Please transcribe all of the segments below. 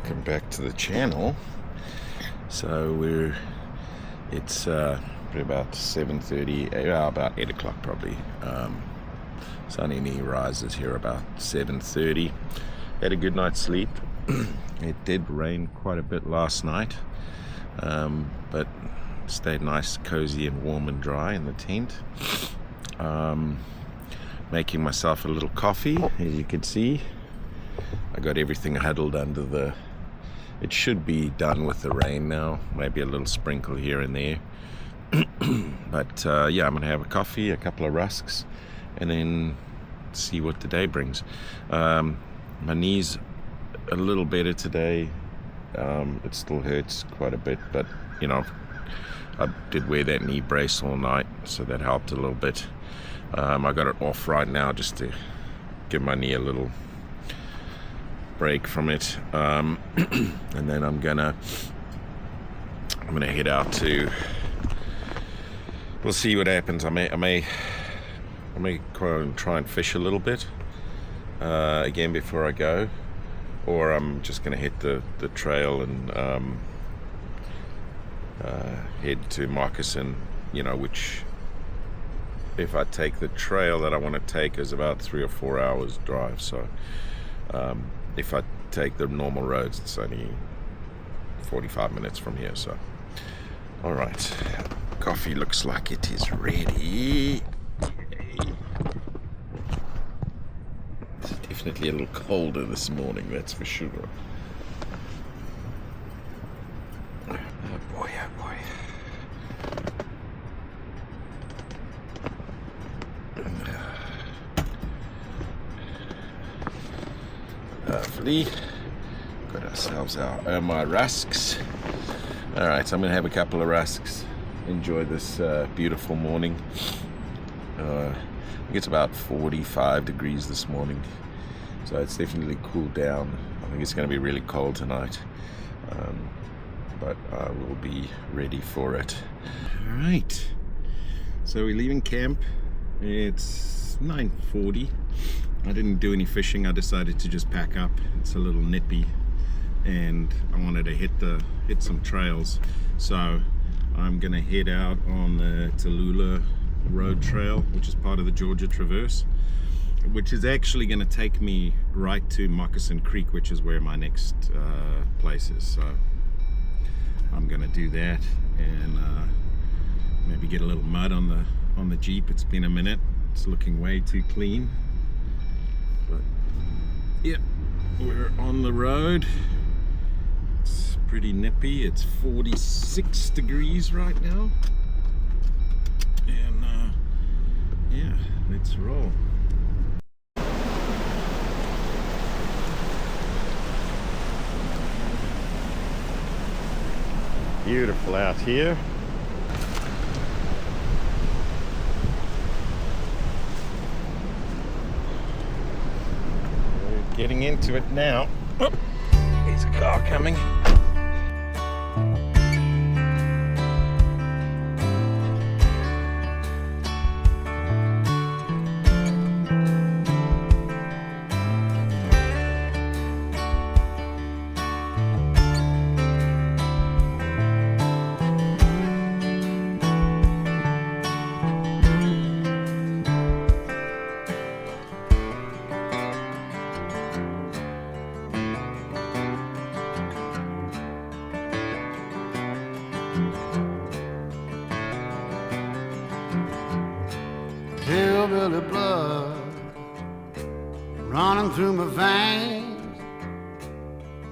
welcome back to the channel. So it's about 7:30, about 8 o'clock probably. Sun only rises here about 7:30. Had a good night's sleep. It did rain quite a bit last night, but stayed nice, cozy and warm and dry in the tent. Making myself a little coffee, as you can see. I got everything huddled under the... It should be done with the rain now, maybe a little sprinkle here and there. But yeah, I'm gonna have a coffee, a couple of rusks, and then see what the day brings. My knee's a little better today. It still hurts quite a bit, but you know, I did wear that knee brace all night, so that helped a little bit. I got it off right now just to give my knee a little break from it, and then I'm gonna head out to... We'll see what happens. I may try and fish a little bit again before I go, or I'm just gonna hit the trail and head to Moccasin, you know, which, if I take the trail that I want to take, is about 3 or 4 hours drive. So if I take the normal roads, it's only 45 minutes from here. So all right, coffee looks like it is ready. It's definitely a little colder this morning, that's for sure. Oh boy, oh boy. Lovely. Got ourselves my rusks. All right, so I'm gonna have a couple of rusks. Enjoy this beautiful morning. I think it's about 45 degrees this morning, so it's definitely cooled down. I think it's gonna be really cold tonight, but I will be ready for it. All right, so we're leaving camp. It's 9:40. I didn't do any fishing. I decided to just pack up. It's a little nippy, and I wanted to hit some trails. So I'm gonna head out on the Tallulah Road Trail, which is part of the Georgia Traverse, which is actually gonna take me right to Moccasin Creek, which is where my next place is. So I'm gonna do that and maybe get a little mud on the Jeep. It's been a minute. It's looking way too clean. But yeah, we're on the road. It's pretty nippy. It's 46 degrees right now, and yeah, let's roll. Beautiful out here. Getting into it now. Oh, there's a car coming. Hillbilly blood running through my veins,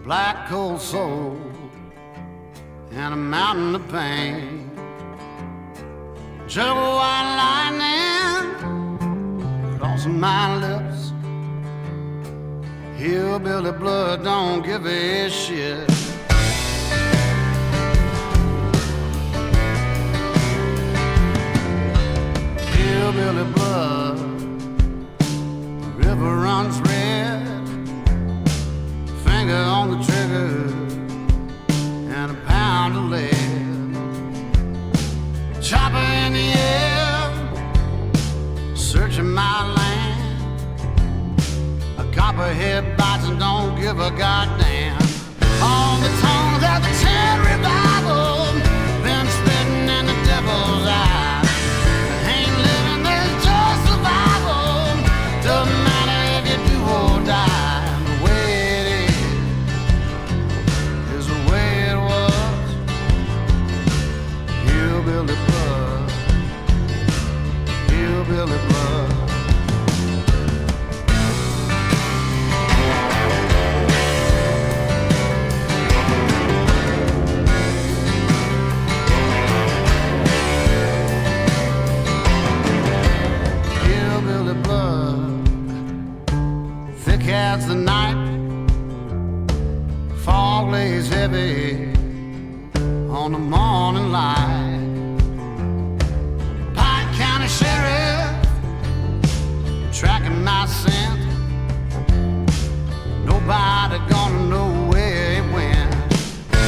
black cold soul and a mountain of pain. Juggle white lightning crossing my lips. Hillbilly blood don't give a shit. Hillbilly blood, the river runs red, finger on the trigger and a pound of lead. Chopper in the air, searching my land. A copperhead bites and don't give a goddamn. All the tongues of the ten revival been spitting in the devil's eye. Ain't living, there's just survival. Doesn't matter if you do or die. And the way it is the way it was. Hillbilly blood, hillbilly blood. As the night, fog lays heavy on the morning light. Pike County Sheriff tracking my scent. Nobody gonna know where it went.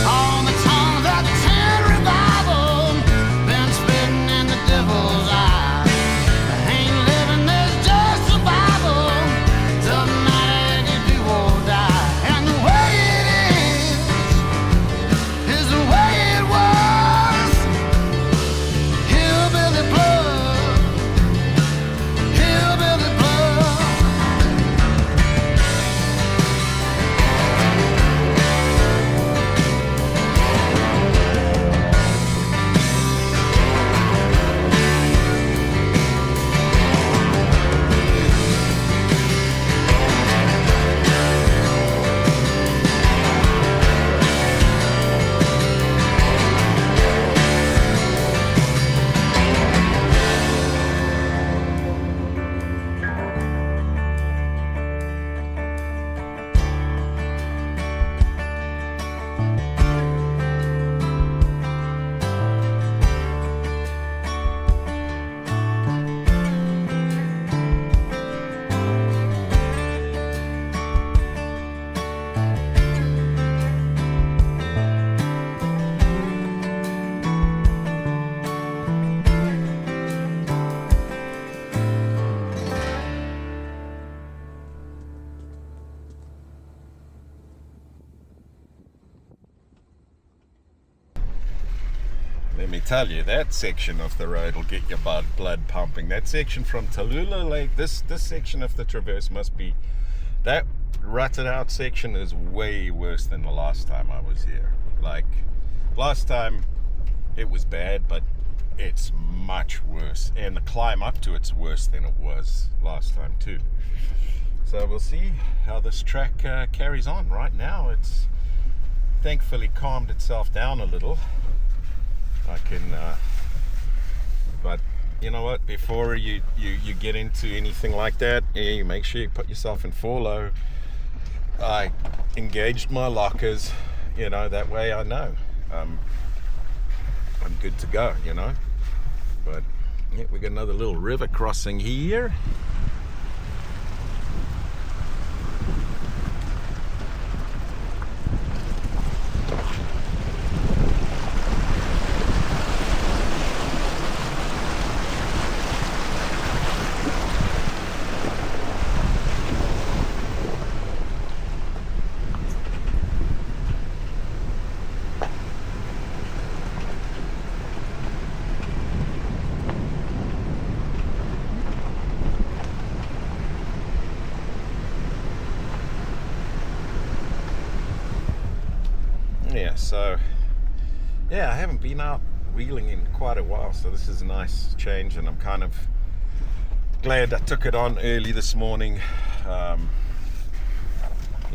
All the tongues of the ten revival been spitting in the devil's eye. Ain't living, there's just survival. Doesn't matter if you do or die. And the way it is the way it was. Hillbilly blood, hillbilly blood. Let me tell you, that section of the road will get your blood pumping. That section from Tallulah Lake, this section of the traverse must be, that rutted out section is way worse than the last time I was here. Like, last time it was bad, but it's much worse. And the climb up to it's worse than it was last time too. So we'll see how this track carries on. Right now it's thankfully calmed itself down a little. I can, but you know what, before you get into anything like that, you make sure you put yourself in 4-low. I engaged my lockers, you know, that way I know I'm good to go, you know. But yeah, we got another little river crossing here. Yeah, so yeah, I haven't been out wheeling in quite a while, so this is a nice change, and I'm kind of glad I took it on early this morning. You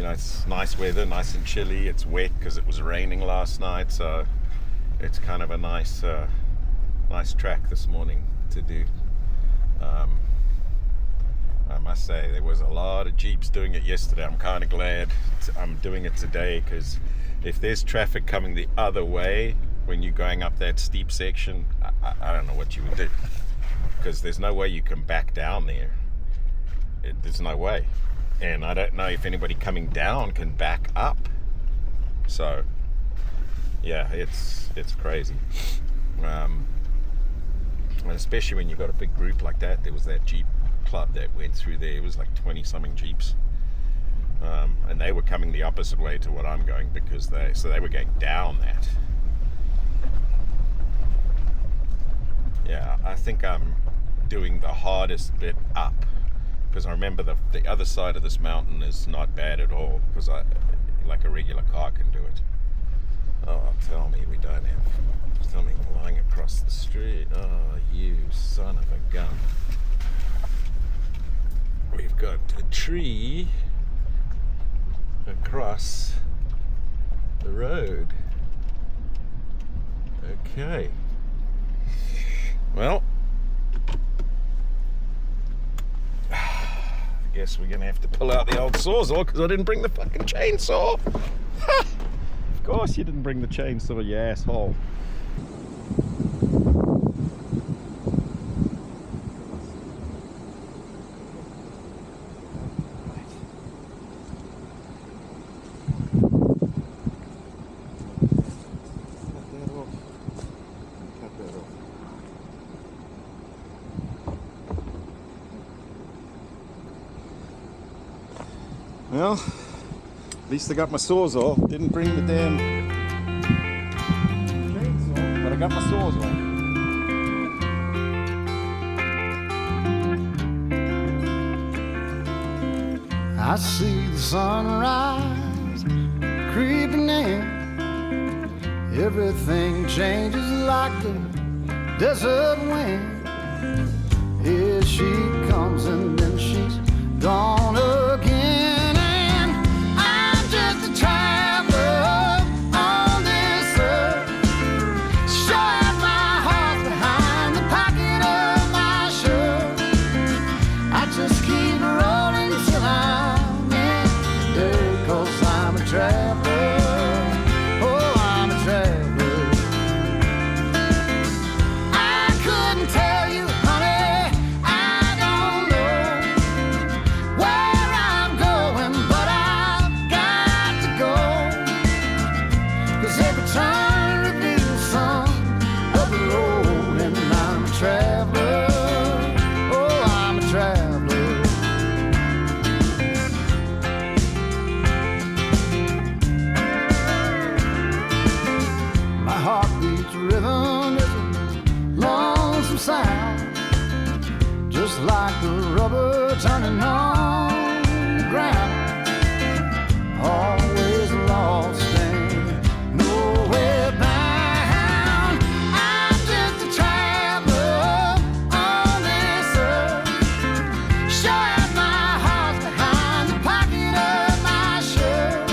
know, it's nice weather, nice and chilly. It's wet because it was raining last night, so it's kind of a nice track this morning to do. I must say there was a lot of Jeeps doing it yesterday. I'm kind of glad I'm doing it today, because if there's traffic coming the other way when you're going up that steep section, I don't know what you would do, because there's no way you can back down there. There's no way. And I don't know if anybody coming down can back up. So yeah, it's crazy. And especially when you've got a big group like that. There was that Jeep club that went through there. It was like 20 something Jeeps. and they were coming the opposite way to what I'm going, because they were going down that. Yeah, I think I'm doing the hardest bit up, because I remember the other side of this mountain is not bad at all, because like a regular car can do it. Oh, tell me we don't have something lying across the street. Oh, you son of a gun. We've got a tree across the road. Okay. Well, I guess we're gonna have to pull out the old sawzall, because I didn't bring the fucking chainsaw. Of course you didn't bring the chainsaw, you asshole. Well, at least I got my sawzall. Didn't bring the damn chainsaw, but I got my sawzall. I see the sunrise creeping in. Everything changes like the desert wind. Here she comes and then she's gone again. Like the rubber turning on the ground, always lost and nowhere bound. I'm just a traveler on this earth. Sure as my heart's behind the pocket of my shirt,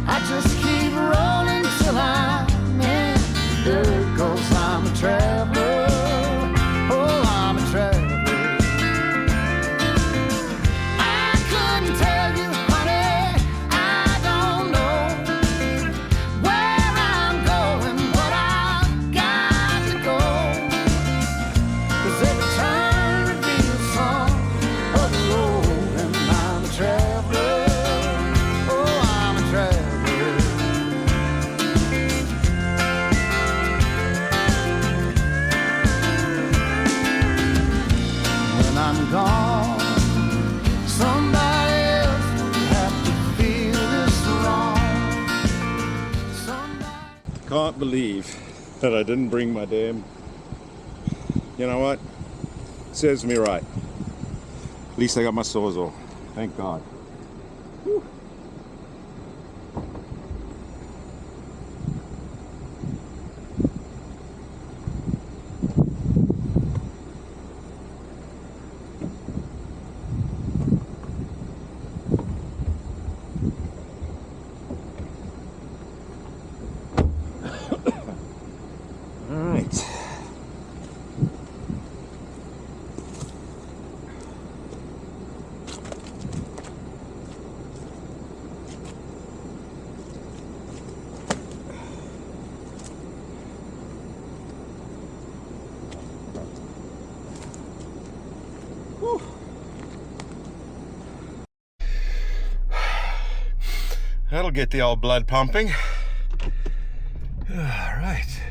I just keep rolling till I'm in dirt, 'cause I'm a traveler. Oh, I'm a traveler. Can't believe that I didn't bring my damn, you know what, serves me right. At least I got my sawzall, thank God. Whew. That'll get the old blood pumping. All right.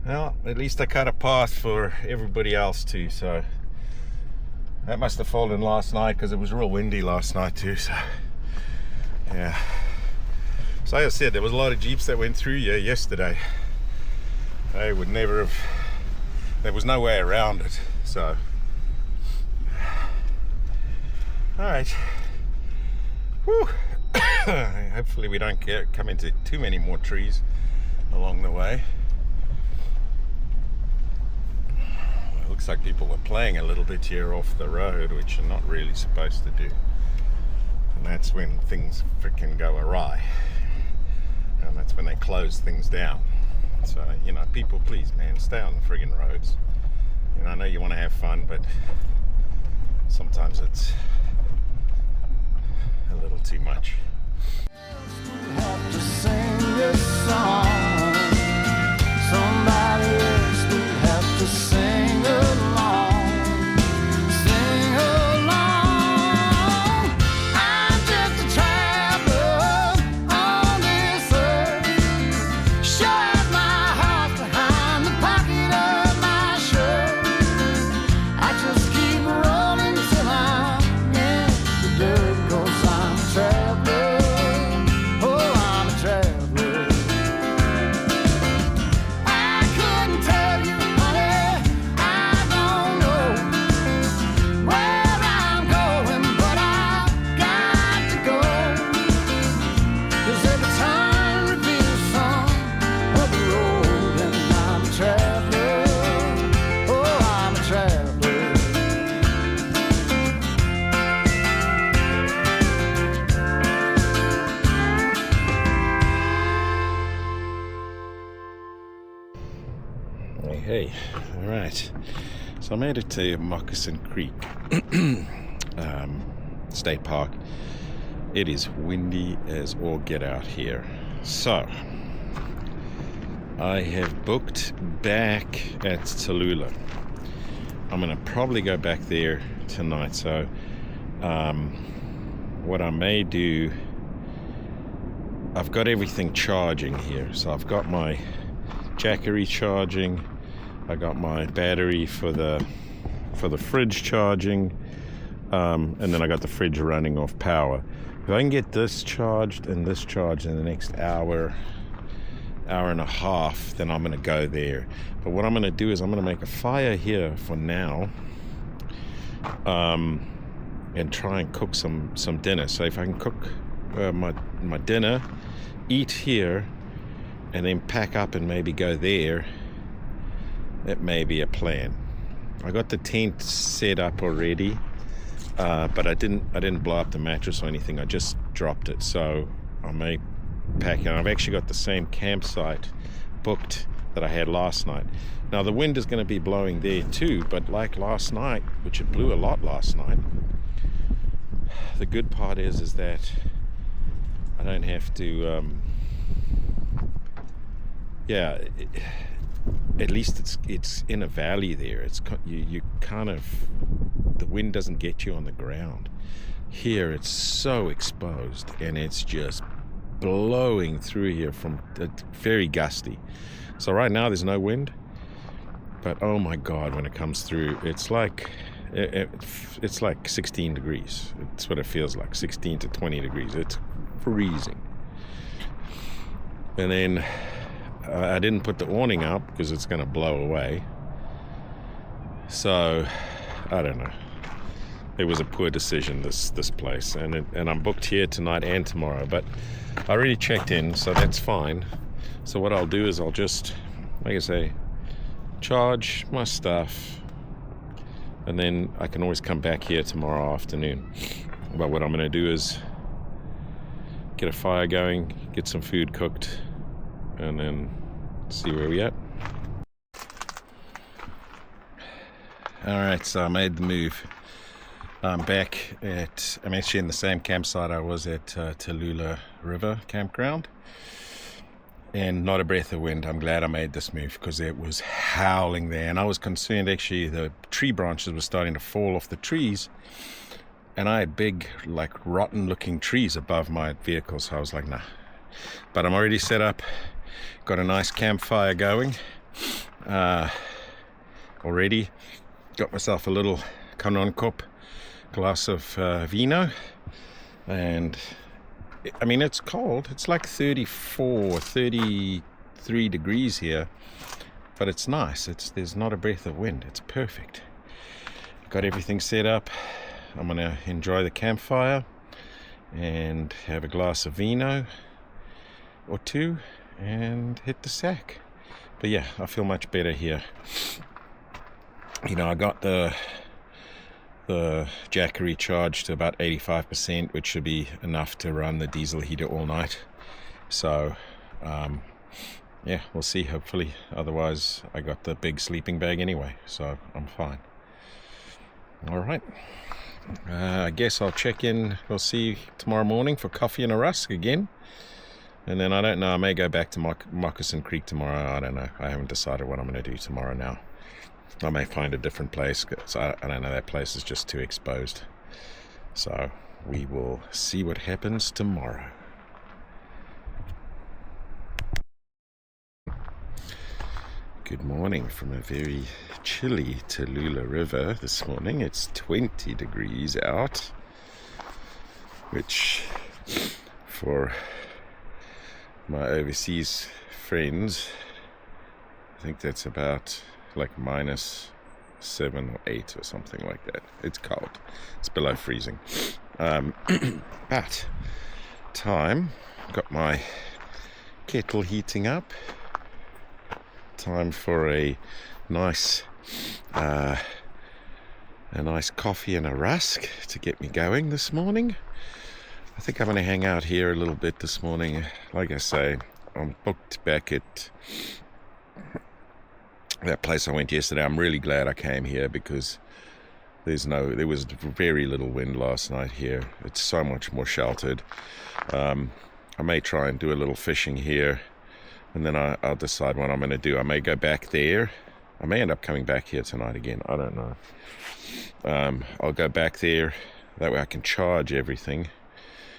Well, at least I cut a path for everybody else too, so That must have fallen last night because it was real windy last night too, so yeah. So like I said, there was a lot of Jeeps that went through here yesterday. They would never have, there was no way around it, so. Alright. Whew. Hopefully we don't come into too many more trees along the way. It looks like people were playing a little bit here off the road, which you're not really supposed to do. And that's when things freaking go awry. And that's when they close things down. So, you know, people, please, man, stay on the friggin' roads. You know, I know you want to have fun, but sometimes it's a little too much. Have to sing this song. Somebody else will have to sing along. Sing along. I'm just a traveler on this earth. Sure as my heart's behind the pocket of my shirt. I just keep rolling till I'm in the dirt, 'cause I'm a traveler. Hey, all right. So I made it to Moccasin Creek State Park. It is windy as all get out here. So I have booked back at Tallulah. I'm gonna probably go back there tonight. So what I may do, I've got everything charging here. So I've got my Jackery charging. I got my battery for the fridge charging, and then I got the fridge running off power. If I can get this charged and this charged in the next hour and a half, then I'm gonna go there. But what I'm gonna do is I'm gonna make a fire here for now, and try and cook some dinner. So if I can cook my dinner, eat here, and then pack up and maybe go there, that may be a plan. I got the tent set up already, but I didn't blow up the mattress or anything. I just dropped it, so I may pack it. I've actually got the same campsite booked that I had last night. Now the wind is going to be blowing there too, but like last night, which it blew a lot last night, the good part is that I don't have to at least it's in a valley there. It's you kind of, the wind doesn't get you on the ground. Here it's so exposed and it's just blowing through here from very gusty. So right now there's no wind, but oh my god, when it comes through, it's like it's like 16 degrees. It's what it feels like, 16 to 20 degrees. It's freezing. And then I didn't put the awning up because it's going to blow away. So I don't know. It was a poor decision, this place, and I'm booked here tonight and tomorrow. But I already checked in, so that's fine. So what I'll do is I'll just, like I say, charge my stuff, and then I can always come back here tomorrow afternoon. But what I'm going to do is get a fire going, get some food cooked, and then see where we at. Alright, so I made the move. I'm actually in the same campsite I was at Tallulah River campground, and not a breath of wind. I'm glad I made this move because it was howling there, and I was concerned actually the tree branches were starting to fall off the trees, and I had big, like, rotten looking trees above my vehicle, so I was like, nah. But I'm already set up, got a nice campfire going already, got myself a little Kanonkop glass of vino, and I mean it's cold. It's like 34, 33 degrees here, but it's nice. There's not a breath of wind. It's perfect. Got everything set up. I'm gonna enjoy the campfire and have a glass of vino or two and hit the sack. But yeah, I feel much better here. You know, I got the Jackery charged to about 85%, which should be enough to run the diesel heater all night. So yeah, we'll see, hopefully. Otherwise I got the big sleeping bag anyway, so I'm fine. All right, I guess I'll check in. We'll see tomorrow morning for coffee and a rusk again, and then I don't know, I may go back to Moccasin Creek tomorrow. I don't know. I haven't decided what I'm going to do tomorrow now. I may find a different place, because I don't know, that place is just too exposed. So we will see what happens tomorrow. Good morning from a very chilly Tallulah River this morning. It's 20 degrees out, which for my overseas friends, I think that's about like -7 or 8 or something like that. It's cold. It's below freezing. But time, got my kettle heating up. Time for a nice coffee and a rusk to get me going this morning. I think I'm going to hang out here a little bit this morning. Like I say, I'm booked back at that place I went yesterday. I'm really glad I came here because there was very little wind last night here. It's so much more sheltered. I may try and do a little fishing here, and then I'll decide what I'm going to do. I may go back there. I may end up coming back here tonight again. I don't know. I'll go back there. That way I can charge everything,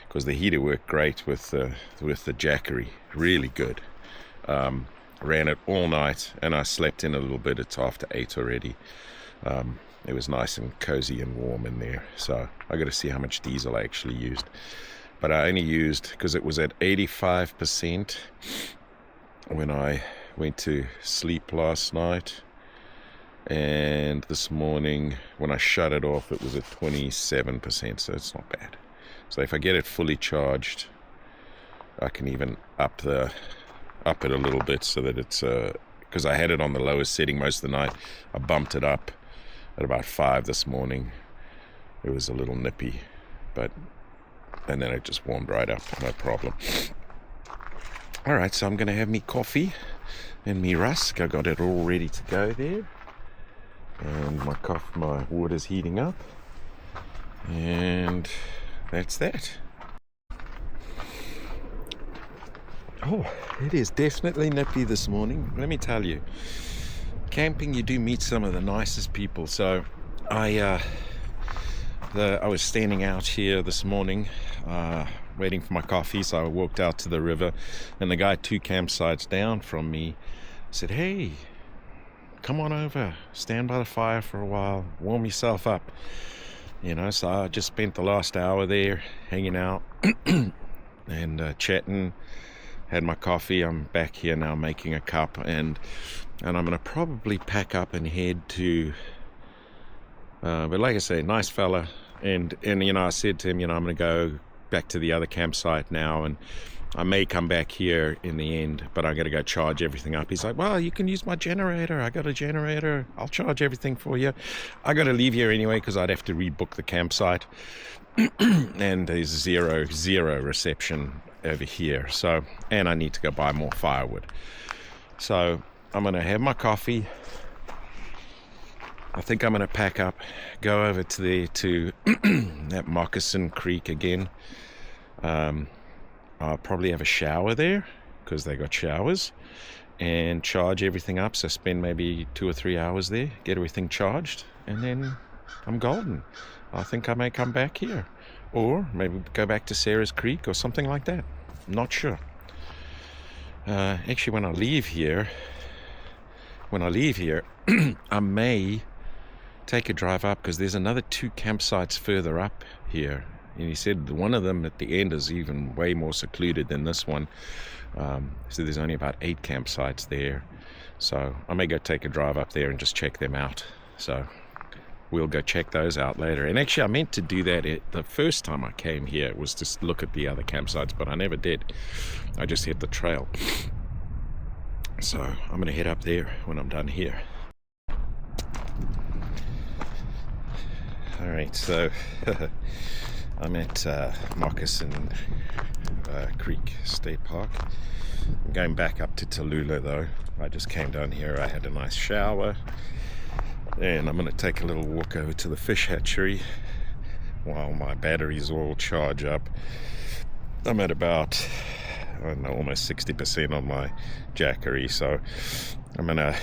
because the heater worked great with the Jackery. Really good. Ran it all night, and I slept in a little bit. It's after 8 already. It was nice and cozy and warm in there. So I got to see how much diesel I actually used. But I only used, because it was at 85% when I went to sleep last night, and this morning when I shut it off it was at 27%, so it's not bad. So if I get it fully charged, I can even up it a little bit, so that it's because I had it on the lowest setting most of the night. I bumped it up at about 5 this morning. It was a little nippy, and then it just warmed right up, no problem. All right, so I'm going to have me coffee and me rusk. I got it all ready to go there, and my water's heating up, and that's that. Oh, it is definitely nippy this morning. Let me tell you, camping, you do meet some of the nicest people. So I was standing out here this morning waiting for my coffee, so I walked out to the river, and the guy 2 campsites down from me said, "Hey, come on over, stand by the fire for a while, warm yourself up." You know, so I just spent the last hour there hanging out and chatting. Had my coffee. I'm back here now making a cup, and I'm going to probably pack up and head to but like I say, nice fella, and you know, I said to him, you know, I'm going to go back to the other campsite now, and I may come back here in the end, but I'm going to go charge everything up. He's like, "Well, you can use my generator. I got a generator. I'll charge everything for you." I got to leave here anyway because I'd have to rebook the campsite and there's zero reception over here. So, and I need to go buy more firewood. So I'm going to have my coffee. I think I'm going to pack up, go over to that Moccasin Creek again. I'll probably have a shower there because they got showers, and charge everything up. So spend maybe 2 or 3 hours there, get everything charged, and then I'm golden. I think I may come back here, or maybe go back to Sarah's Creek or something like that. I'm not sure. Actually, when I leave here, I may take a drive up, because there's another 2 campsites further up here, and he said one of them at the end is even way more secluded than this one. So there's only about 8 campsites there, so I may go take a drive up there and just check them out. So we'll go check those out later. And actually I meant to do that the first time I came here, was to look at the other campsites, but I never did. I just hit the trail. So I'm gonna head up there when I'm done here. Alright, so I'm at Moccasin Creek State Park. I'm going back up to Tallulah though. I just came down here, I had a nice shower, and I'm going to take a little walk over to the fish hatchery while my batteries all charge up. I'm at about, I don't know, almost 60% on my Jackery, so I'm going to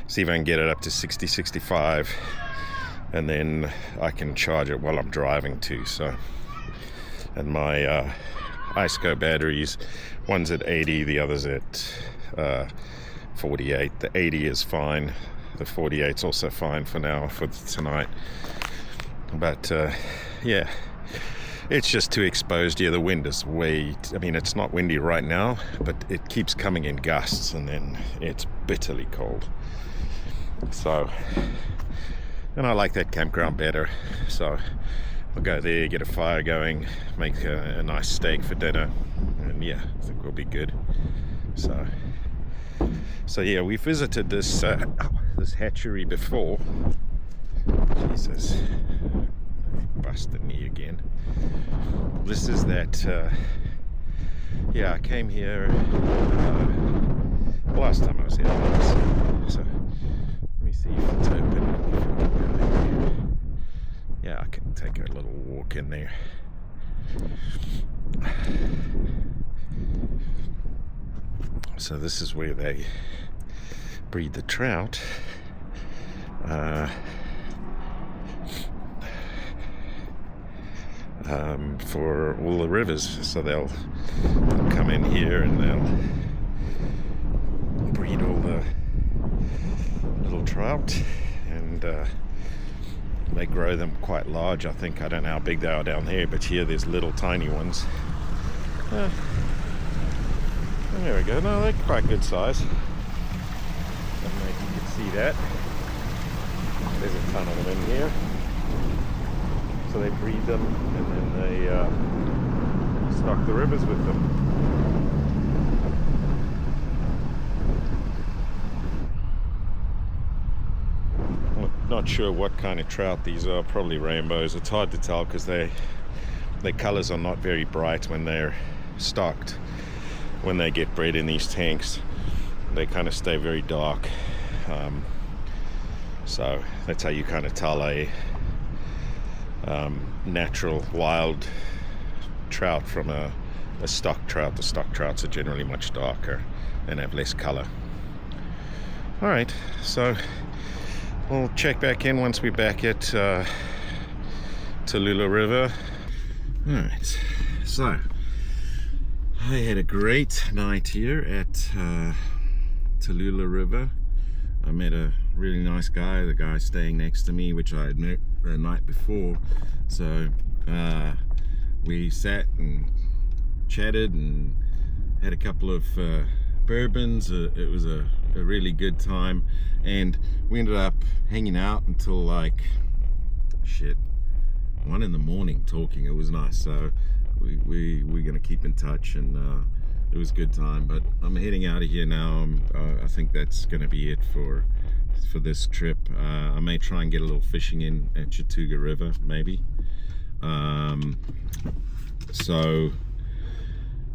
see if I can get it up to 60, 65, and then I can charge it while I'm driving too. So, and my IceGo batteries, one's at 80, the other's at 48. The 80 is fine, the 48's also fine for now, for tonight. But yeah, it's just too exposed here. The wind is I mean, it's not windy right now, but it keeps coming in gusts, and then it's bitterly cold. So, and I like that campground better, so I'll go there, get a fire going, make a nice steak for dinner, and yeah, I think we'll be good. So yeah, we visited this this hatchery before. Jesus, busted knee again. This is that. Yeah, I came here last time I was here. So let me see if it's open. Yeah, I can take a little walk in there. So this is where they breed the trout. For all the rivers. So they'll come in here and they'll breed all the little trout, and they grow them quite large. I think, I don't know how big they are down there, but here there's little tiny ones. There we go. No, they're quite good size. I don't know if you can see that. There's a ton of them in here. So they breed them, and then they stock the rivers with them. I'm not sure what kind of trout these are. Probably rainbows. It's hard to tell because their colors are not very bright when they're stocked. When they get bred in these tanks, they kind of stay very dark. So that's how you kind of tell a natural wild trout from a stock trout. The stock trouts are generally much darker and have less color. All right, so we'll check back in once we're back at Tallulah River. All right, so I had a great night here at Tallulah River. I met a really nice guy, the guy staying next to me, which I had met the night before. So we sat and chatted and had a couple of bourbons. It was a really good time, and we ended up hanging out until like 1 in the morning talking. It was nice. So we're gonna keep in touch, and it was a good time. But I'm heading out of here now. I think that's gonna be it for this trip. I may try and get a little fishing in at Tallulah River, maybe. So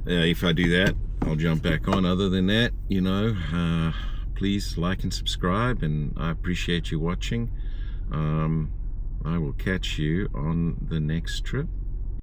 if I do that, I'll jump back on. Other than that, you know, please like and subscribe, and I appreciate you watching. I will catch you on the next trip.